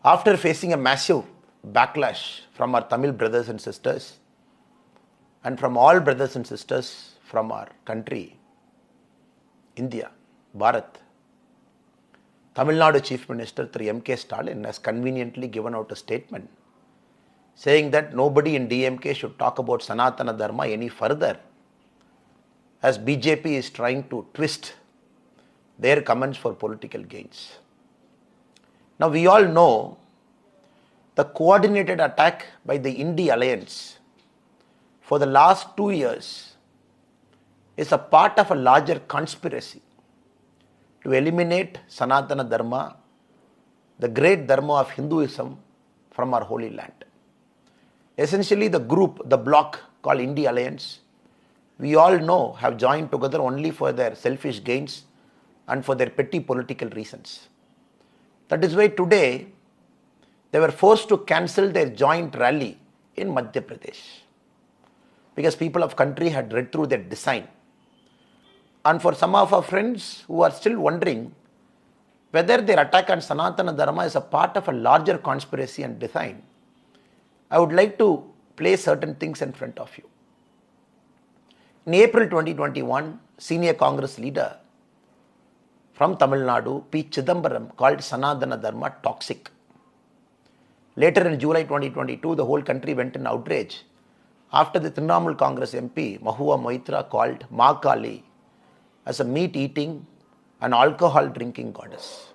After facing a massive backlash from our Tamil brothers and sisters and from all brothers and sisters from our country, India, Bharat, Tamil Nadu Chief Minister Thiru M.K. Stalin has conveniently given out a statement saying that nobody in DMK should talk about Sanatana Dharma any further, as BJP is trying to twist their comments for political gains. Now we all know the coordinated attack by the I.N.D.I.Alliance for the last 2 years is a part of a larger conspiracy to eliminate Sanatana Dharma, the great Dharma of Hinduism, from our holy land. Essentially the group, the bloc called I.N.D.I.Alliance, we all know have joined together only for their selfish gains and for their petty political reasons. That is why today they were forced to cancel their joint rally in Madhya Pradesh because people of country had read through their design. And for some of our friends who are still wondering whether their attack on Sanatana Dharma is a part of a larger conspiracy and design, I would like to place certain things in front of you. In April 2021, senior Congress leader from Tamil Nadu, P. Chidambaram, called Sanatana Dharma toxic. Later in July 2022, the whole country went in outrage after the Trinamool Congress MP, Mahua Moitra, called Ma Kali as a meat-eating and alcohol-drinking goddess.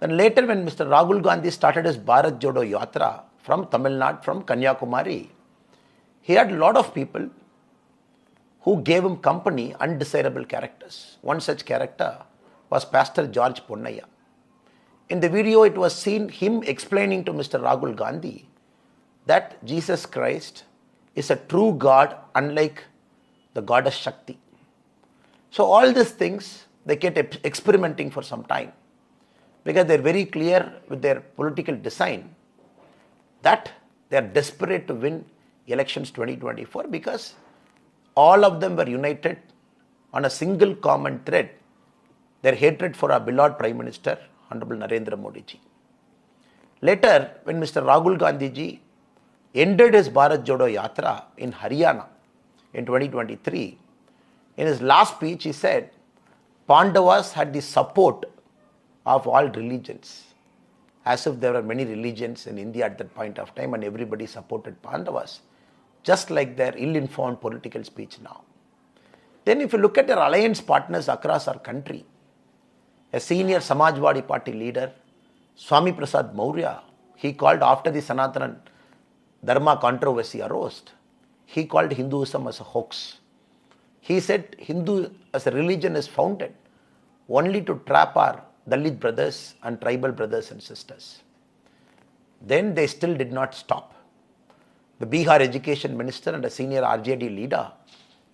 Then later when Mr. Rahul Gandhi started his Bharat Jodo Yatra from Tamil Nadu, from Kanyakumari, he had a lot of people who gave him company, undesirable characters. One such character was Pastor George Ponnaya. In the video, it was seen him explaining to Mr. Rahul Gandhi that Jesus Christ is a true God, unlike the goddess Shakti. So all these things, they kept experimenting for some time because they're very clear with their political design that they're desperate to win elections 2024 because all of them were united on a single common thread, their hatred for our beloved Prime Minister, Honorable Narendra Modi ji. Later, when Mr. Rahul Gandhi ji ended his Bharat Jodo Yatra in Haryana in 2023, in his last speech he said, Pandavas had the support of all religions, as if there were many religions in India at that point of time and everybody supported Pandavas, just like their ill-informed political speech now. Then if you look at their alliance partners across our country, a senior Samajwadi Party leader, Swami Prasad Maurya, he called after the Sanatana Dharma controversy arose, he called Hinduism as a hoax. He said Hindu as a religion is founded only to trap our Dalit brothers and tribal brothers and sisters. Then they still did not stop. The Bihar Education Minister and a senior RJD leader,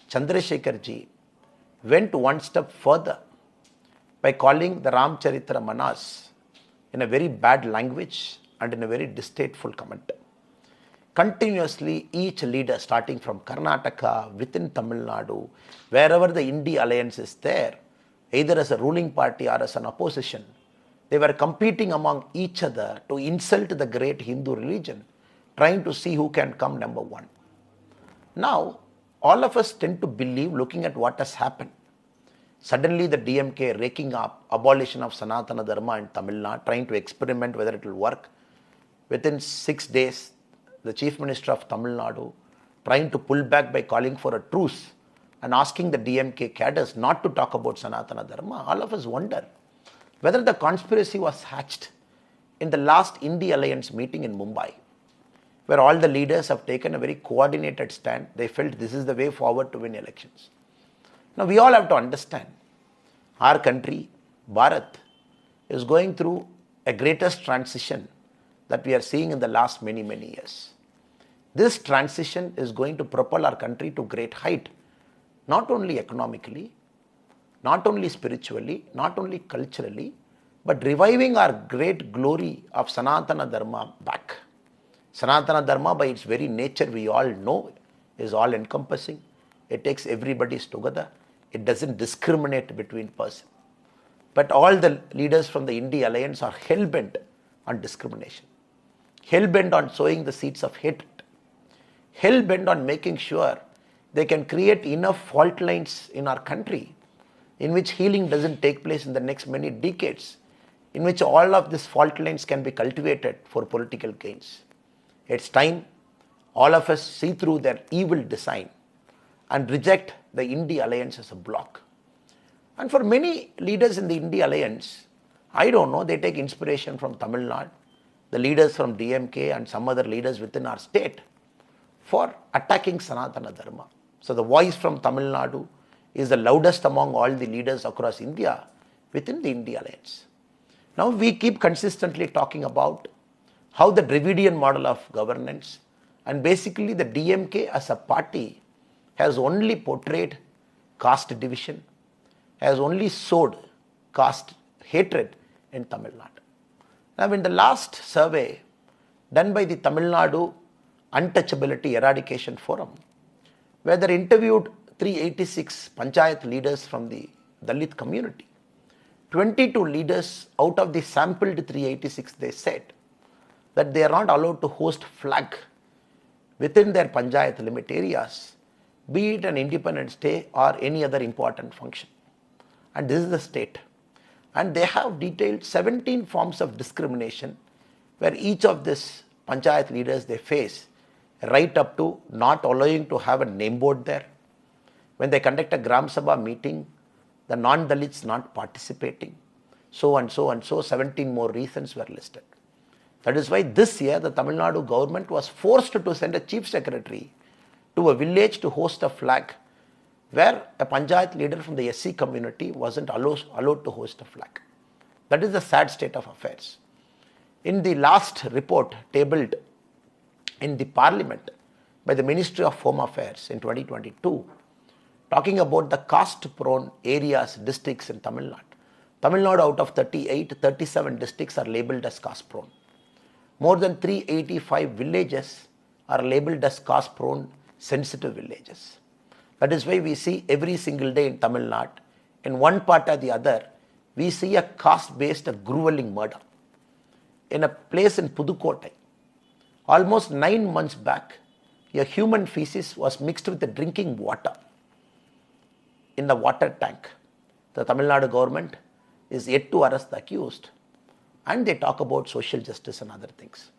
Chandrasekhar ji, went one step further by calling the Ramcharitra Manas in a very bad language and in a very distasteful comment. Continuously, each leader, starting from Karnataka, within Tamil Nadu, wherever the I.N.D.I.Alliance is there, either as a ruling party or as an opposition, they were competing among each other to insult the great Hindu religion, trying to see who can come number one. Now, all of us tend to believe, looking at what has happened, suddenly the DMK raking up abolition of Sanatana Dharma in Tamil Nadu, trying to experiment whether it will work. Within 6 days, the Chief Minister of Tamil Nadu trying to pull back by calling for a truce and asking the DMK cadres not to talk about Sanatana Dharma. All of us wonder whether the conspiracy was hatched in the last I.N.D.I.Alliance meeting in Mumbai, where all the leaders have taken a very coordinated stand. They felt this is the way forward to win elections. Now we all have to understand, our country, Bharat, is going through a greatest transition that we are seeing in the last many years. This transition is going to propel our country to great height, not only economically, not only spiritually, not only culturally, but reviving our great glory of Sanatana Dharma back. Sanatana Dharma, by its very nature, we all know, is all-encompassing. It takes everybody together. It doesn't discriminate between persons. But all the leaders from the I.N.D.I.Alliance are hell-bent on discrimination, hell-bent on sowing the seeds of hatred, hell-bent on making sure they can create enough fault lines in our country in which healing doesn't take place in the next many decades, in which all of these fault lines can be cultivated for political gains. It's time all of us see through their evil design and reject the I.N.D.I.Alliance as a bloc. And for many leaders in the I.N.D.I.Alliance, I don't know, they take inspiration from Tamil Nadu, the leaders from DMK and some other leaders within our state for attacking Sanatana Dharma. So the voice from Tamil Nadu is the loudest among all the leaders across India within the I.N.D.I.Alliance. Now we keep consistently talking about how the Dravidian model of governance and basically the DMK as a party has only portrayed caste division, has only sowed caste hatred in Tamil Nadu. Now in the last survey done by the Tamil Nadu Untouchability Eradication Forum, where they interviewed 386 panchayat leaders from the Dalit community, 22 leaders out of the sampled 386, they said that they are not allowed to host flag within their panchayat limit areas, be it an Independence Day or any other important function. And this is the state. And they have detailed 17 forms of discrimination where each of these panchayat leaders they face, right up to not allowing to have a name board there. When they conduct a Gram Sabha meeting, the non-Dalits not participating. So and so and so, 17 more reasons were listed. That is why this year the Tamil Nadu government was forced to send a chief secretary to a village to host a flag where a panchayat leader from the SC community wasn't allowed to host a flag. That is the sad state of affairs. In the last report tabled in the parliament by the Ministry of Home Affairs in 2022, talking about the caste-prone areas, districts in Tamil Nadu. Tamil Nadu out of 38, 37 districts are labelled as caste-prone. More than 385 villages are labelled as caste-prone sensitive villages. That is why we see every single day in Tamil Nadu, in one part or the other, we see a caste-based grueling murder. In a place in Pudukkottai, almost 9 months back, a human feces was mixed with the drinking water in the water tank. The Tamil Nadu government is yet to arrest the accused, and they talk about social justice and other things.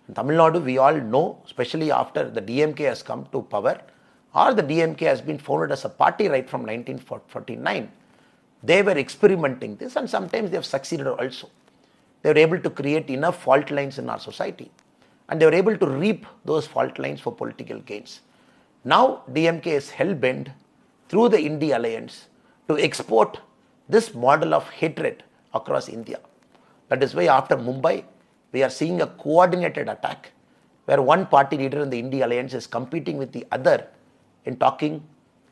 In Tamil Nadu, we all know, especially after the DMK has come to power, or the DMK has been founded as a party right from 1949, they were experimenting this, and sometimes they have succeeded also. They were able to create enough fault lines in our society, and they were able to reap those fault lines for political gains. Now DMK is hell-bent through the I.N.D.I.Alliance to export this model of hatred across India. That is why after Mumbai, we are seeing a coordinated attack where one party leader in the I.N.D.I.Alliance is competing with the other in talking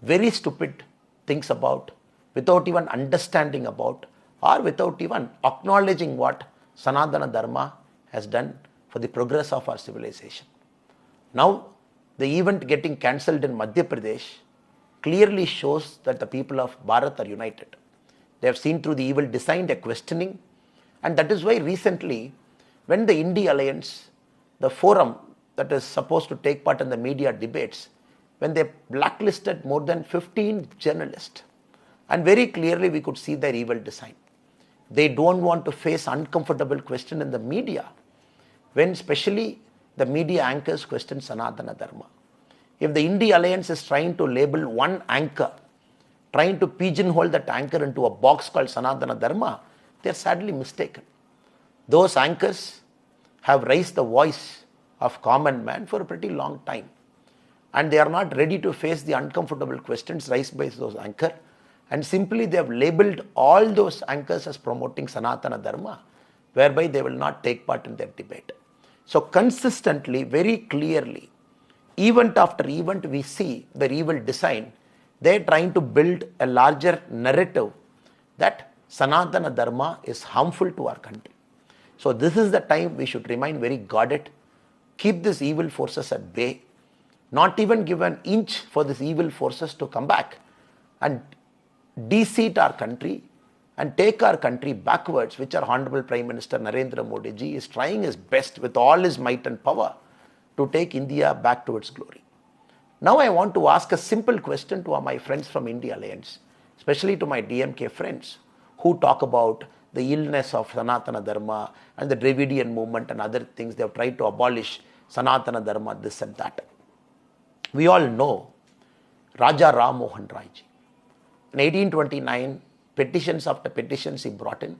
very stupid things about, without even understanding about, or without even acknowledging what Sanatana Dharma has done for the progress of our civilization. Now, the event getting cancelled in Madhya Pradesh clearly shows that the people of Bharat are united. They have seen through the evil design, they are questioning, and that is why recently, when the I.N.D.I.Alliance, the forum that is supposed to take part in the media debates, when they blacklisted more than 15 journalists, and very clearly we could see their evil design. They don't want to face uncomfortable question in the media, when especially the media anchors question Sanatana Dharma. If the I.N.D.I.Alliance is trying to label one anchor, trying to pigeonhole that anchor into a box called Sanatana Dharma, they are sadly mistaken. Those anchors have raised the voice of common man for a pretty long time, and they are not ready to face the uncomfortable questions raised by those anchors, and simply they have labeled all those anchors as promoting Sanatana Dharma, whereby they will not take part in their debate. So consistently, very clearly, event after event, we see their evil design. They are trying to build a larger narrative that Sanatana Dharma is harmful to our country. So this is the time we should remain very guarded, keep these evil forces at bay, not even give an inch for these evil forces to come back and de-seat our country and take our country backwards, which our Honorable Prime Minister Narendra Modi ji is trying his best with all his might and power to take India back to its glory. Now I want to ask a simple question to my friends from I.N.D.I.Alliance, especially to my DMK friends who talk about the illness of Sanatana Dharma and the Dravidian movement and other things. They have tried to abolish Sanatana Dharma, this and that. We all know Raja Ram Mohan Rai ji. In 1829, petitions after petitions he brought in,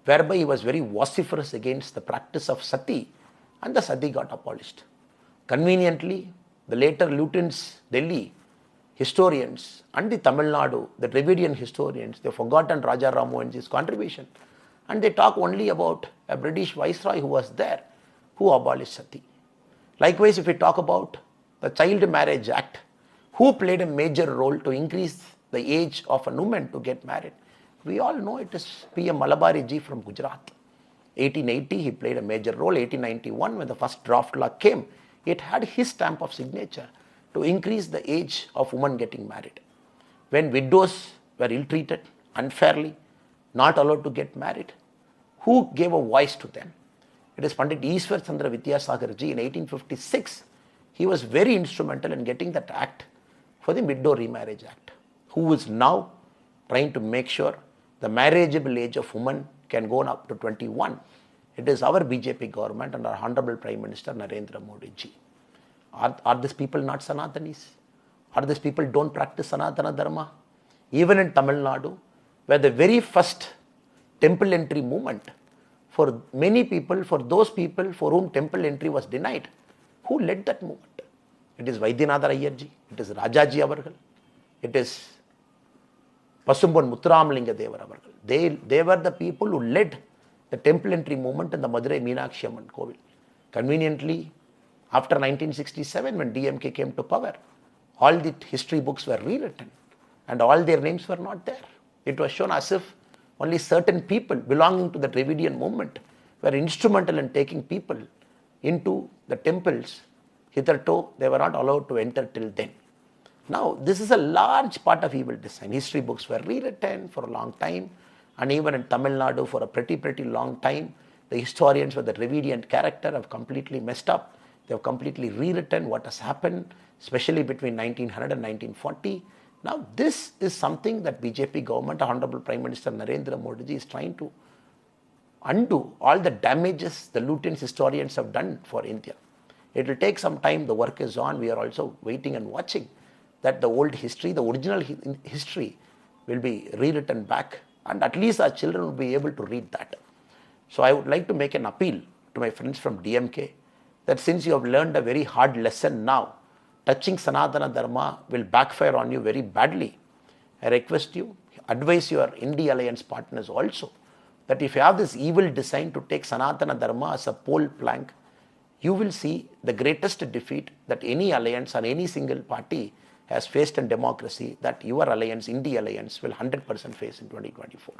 whereby he was very vociferous against the practice of sati, and the sati got abolished. Conveniently, the later Lutyens, Delhi historians and the Tamil Nadu, the Dravidian historians, they have forgotten Raja Ram Mohan Ji's contribution, and they talk only about a British viceroy who was there, who abolished sati. Likewise, if we talk about the Child Marriage Act, who played a major role to increase the age of a woman to get married? We all know it is P.M. Malabari ji from Gujarat. 1880, he played a major role. 1891, when the first draft law came, it had his stamp of signature to increase the age of women getting married. When widows were ill-treated, unfairly, not allowed to get married, who gave a voice to them? It is Pandit Ishwar Chandra Vidyasagar ji in 1856. He was very instrumental in getting that act for the Widow Remarriage Act, who is now trying to make sure the marriageable age of women can go up to 21. It is our BJP government and our Honorable Prime Minister Narendra Modi ji. Are these people not Sanatanis? Are these people don't practice Sanatana Dharma? Even in Tamil Nadu, where the very first temple entry movement, for many people, for those people for whom temple entry was denied, who led that movement? It is Vaidyanatha Iyer ji, it is Rajaji Avargal, it is Pasumban Muthuramalinga Devar Avargal. They were the people who led the temple entry movement in the Madurai Meenakshi Amman Kovil. Conveniently, after 1967, when DMK came to power, all the history books were rewritten and all their names were not there. It was shown as if only certain people belonging to the Dravidian movement were instrumental in taking people into the temples. Hitherto, they were not allowed to enter till then. Now, this is a large part of evil design. History books were rewritten for a long time, and even in Tamil Nadu for a pretty long time, the historians with the Dravidian character have completely messed up. They have completely rewritten what has happened, especially between 1900 and 1940. Now, this is something that BJP government, Honorable Prime Minister Narendra Modi ji is trying to undo all the damages the Lutyens historians have done for India. It will take some time. The work is on. We are also waiting and watching that the old history, the original history will be rewritten back, and at least our children will be able to read that. So I would like to make an appeal to my friends from DMK that since you have learned a very hard lesson now, touching Sanatana Dharma will backfire on you very badly. I request you, advise your I.N.D.I.Alliance partners also, that if you have this evil design to take Sanatana Dharma as a pole plank, you will see the greatest defeat that any alliance or any single party has faced in democracy, that your alliance, I.N.D.I.Alliance, will 100% face in 2024.